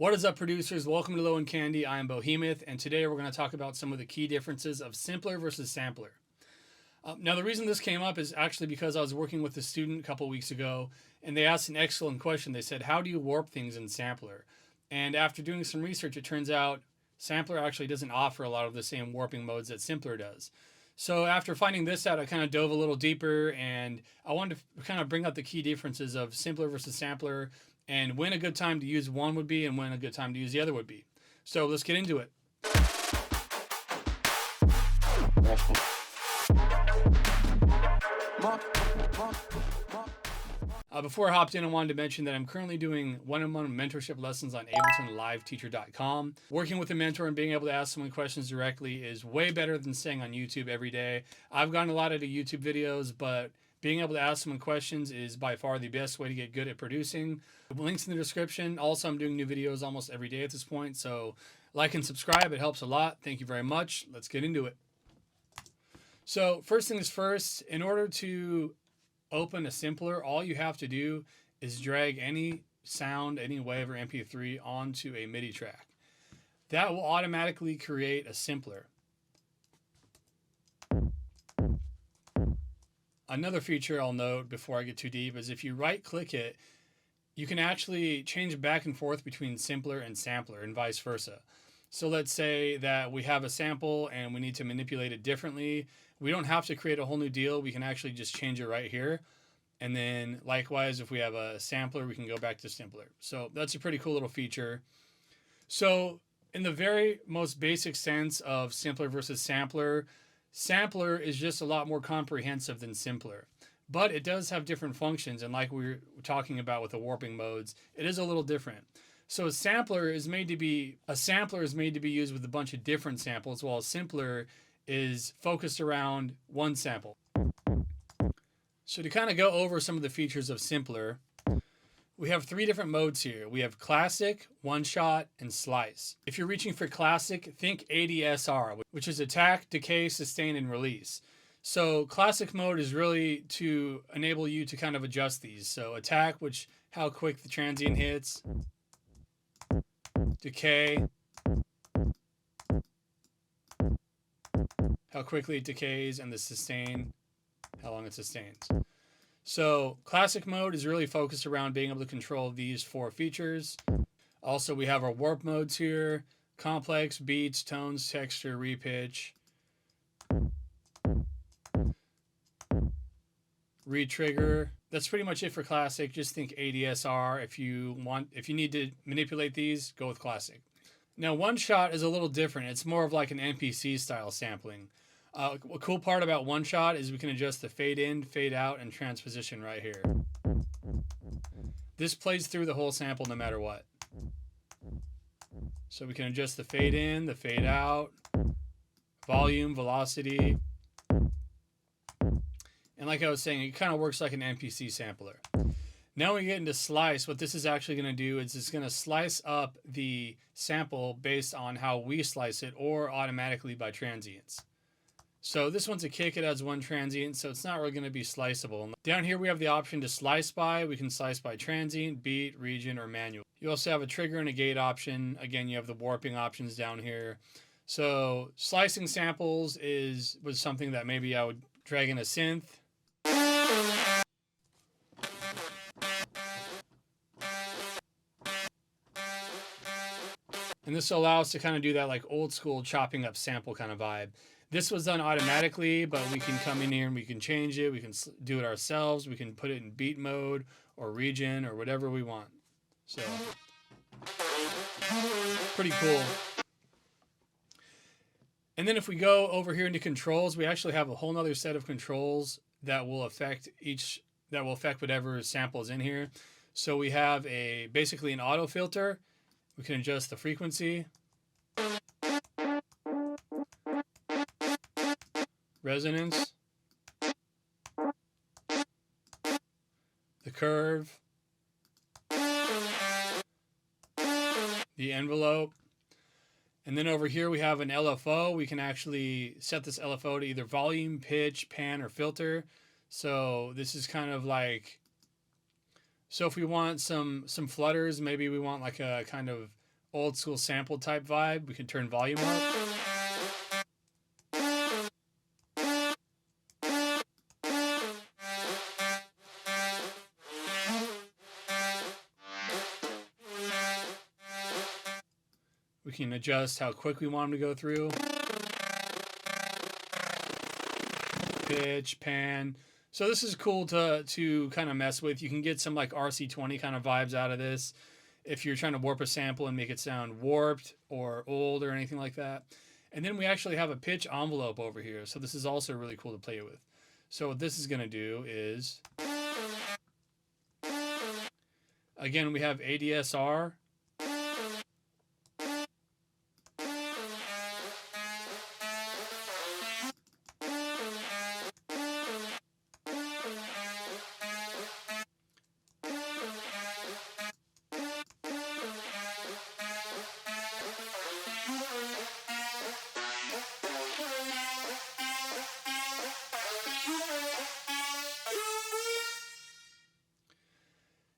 What is up, producers? Welcome to Low and Candy. I am Bohemoth, and today we're going to talk about some of the key differences of simpler versus sampler. Now, the reason this came up is actually because I was working with a student a couple weeks ago, and they asked an excellent question. They said, how do you warp things in sampler? And after doing some research, it turns out sampler actually doesn't offer a lot of the same warping modes that simpler does. So after finding this out, I kind of dove a little deeper, and I wanted to kind of bring up the key differences of simpler versus sampler, and when a good time to use one would be and when a good time to use the other would be. So let's get into it. Before I hopped in, I wanted to mention that I'm currently doing one-on-one mentorship lessons on AbletonLiveTeacher.com. Working with a mentor and being able to ask someone questions directly is way better than staying on YouTube every day. I've gotten a lot out of YouTube videos, but being able to ask someone questions is by far the best way to get good at producing. Links in the description. Also, I'm doing new videos almost every day at this point, so like and subscribe. It helps a lot. Thank you very much. Let's get into it. So first things first, in order to open a simpler, all you have to do is drag any sound, any WAV or MP3 onto a MIDI track. That will automatically create a simpler. Another feature I'll note before I get too deep is if you right click it, you can actually change back and forth between simpler and sampler and vice versa. So let's say that we have a sample and we need to manipulate it differently. We don't have to create a whole new deal. We can actually just change it right here. And then likewise, if we have a sampler, we can go back to simpler. So that's a pretty cool little feature. So in the very most basic sense of simpler versus sampler, sampler is just a lot more comprehensive than simpler. But it does have different functions, and like we were talking about with the warping modes, it is a little different. So a sampler is made to be used with a bunch of different samples, while a simpler is focused around one sample. So to kind of go over some of the features of simpler, we have three different modes here. We have classic, one shot, and slice. If you're reaching for classic, think ADSR, which is attack, decay, sustain, and release. So classic mode is really to enable you to kind of adjust these. So attack, which how quick the transient hits. Decay, how quickly it decays, and the sustain, how long it sustains. So classic mode is really focused around being able to control these four features. Also, we have our warp modes here: complex, beats, tones, texture, repitch, retrigger. That's pretty much it for classic. Just think ADSR. If you need to manipulate these, go with classic. Now, one shot is a little different. It's more of like an MPC style sampling. A cool part about one shot is we can adjust the fade in, fade out, and transposition right here. This plays through the whole sample no matter what. So we can adjust the fade in, the fade out, volume, velocity. And like I was saying, it kind of works like an MPC sampler. Now we get into slice. What this is actually going to do is it's going to slice up the sample based on how we slice it, or automatically by transients. So this one's a kick. It has one transient, so it's not really going to be sliceable. Down here we have the option to slice by. We can slice by transient, beat, region, or manual. You also have a trigger and a gate option. Again, you have the warping options down here. So slicing samples was something that maybe I would drag in a synth. And this will allow us to kind of do that like old school chopping up sample kind of vibe. This was done automatically, but we can come in here and we can change it. We can do it ourselves. We can put it in beat mode or region or whatever we want. So pretty cool. And then if we go over here into controls, we actually have a whole nother set of controls that will affect whatever sample is in here. So we have basically an auto filter. We can adjust the frequency, resonance, the curve, the envelope. And then over here we have an LFO. We can actually set this LFO to either volume, pitch, pan, or filter. So this is kind of like, so if we want some flutters, maybe we want like a kind of old school sample type vibe, we can turn volume up. We can adjust how quick we want them to go through. Pitch, pan. So this is cool to kind of mess with. You can get some like RC20 kind of vibes out of this if you're trying to warp a sample and make it sound warped or old or anything like that. And then we actually have a pitch envelope over here. So this is also really cool to play with. So what this is going to do is, again, we have ADSR.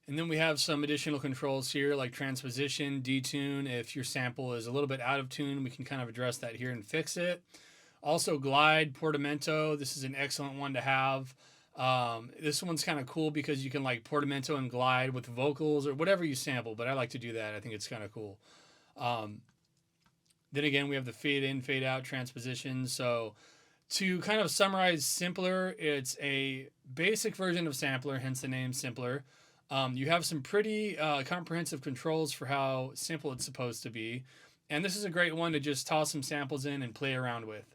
And then we have some additional controls here like transposition, detune. If your sample is a little bit out of tune, we can kind of address that here and fix it. Also glide, portamento. This is an excellent one to have. This one's kind of cool because you can like portamento and glide with vocals or whatever you sample, but I like to do that. I think it's kind of cool. Then again, we have the fade in, fade out transposition. So to kind of summarize Simpler, it's a basic version of Sampler, hence the name Simpler. You have some pretty comprehensive controls for how simple it's supposed to be. And this is a great one to just toss some samples in and play around with.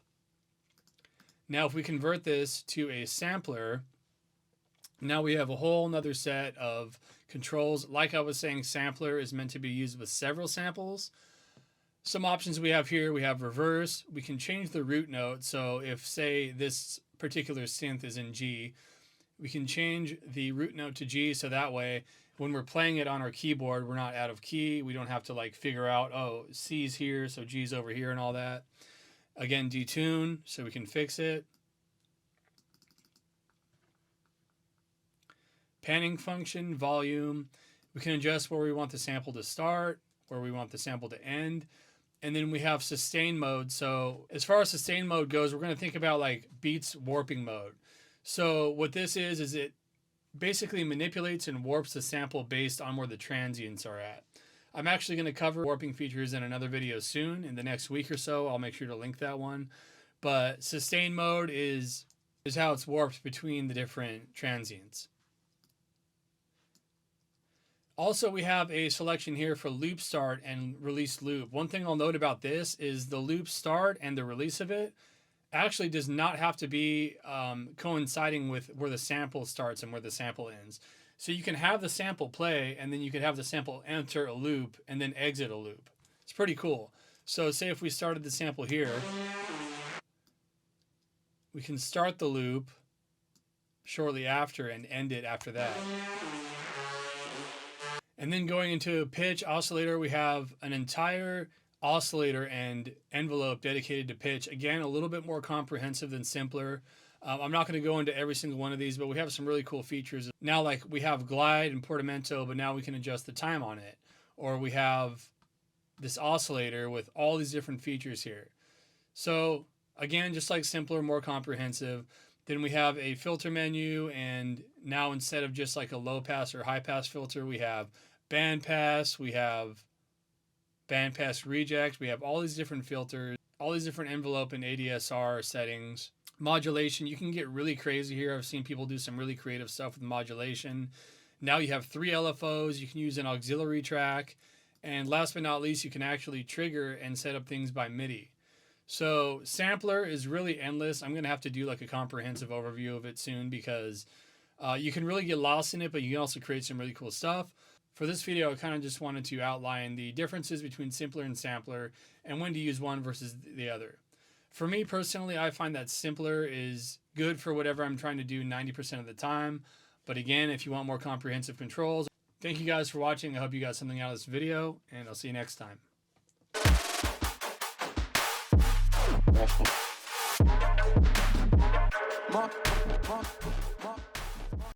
Now, if we convert this to a sampler, now we have a whole nother set of controls. Like I was saying, sampler is meant to be used with several samples. Some options we have here, we have reverse. We can change the root note. So if, say, this particular synth is in G, we can change the root note to G, so that way when we're playing it on our keyboard, we're not out of key. We don't have to like figure out, oh, C's here, so G's over here and all that. Again, detune, so we can fix it. Panning function, volume. We can adjust where we want the sample to start, where we want the sample to end. And then we have sustain mode. So as far as sustain mode goes, we're going to think about like beats warping mode. So what this is it basically manipulates and warps the sample based on where the transients are at. I'm actually going to cover warping features in another video soon, in the next week or so. I'll make sure to link that one. But sustain mode is how it's warped between the different transients. Also, we have a selection here for loop start and release loop. One thing I'll note about this is the loop start and the release of it actually does not have to be coinciding with where the sample starts and where the sample ends. So you can have the sample play, and then you could have the sample enter a loop and then exit a loop. It's pretty cool. So say if we started the sample here, we can start the loop shortly after and end it after that. And then going into pitch oscillator, we have an entire oscillator and envelope dedicated to pitch. Again, a little bit more comprehensive than Simpler. I'm not going to go into every single one of these, but we have some really cool features. Now, like we have glide and portamento, but now we can adjust the time on it. Or we have this oscillator with all these different features here. So again, just like Simpler, more comprehensive. Then we have a filter menu, and now instead of just like a low pass or high pass filter, we have band pass, we have band pass reject, we have all these different filters, all these different envelope and ADSR settings. Modulation, you can get really crazy here. I've seen people do some really creative stuff with modulation. Now you have 3 LFOs, you can use an auxiliary track, and last but not least, you can actually trigger and set up things by MIDI. So Sampler is really endless. I'm going to have to do like a comprehensive overview of it soon because you can really get lost in it, but you can also create some really cool stuff. For this video, I kind of just wanted to outline the differences between Simpler and Sampler and when to use one versus the other. For me personally, I find that Simpler is good for whatever I'm trying to do 90% of the time. But again, if you want more comprehensive controls, thank you guys for watching. I hope you got something out of this video, and I'll see you next time.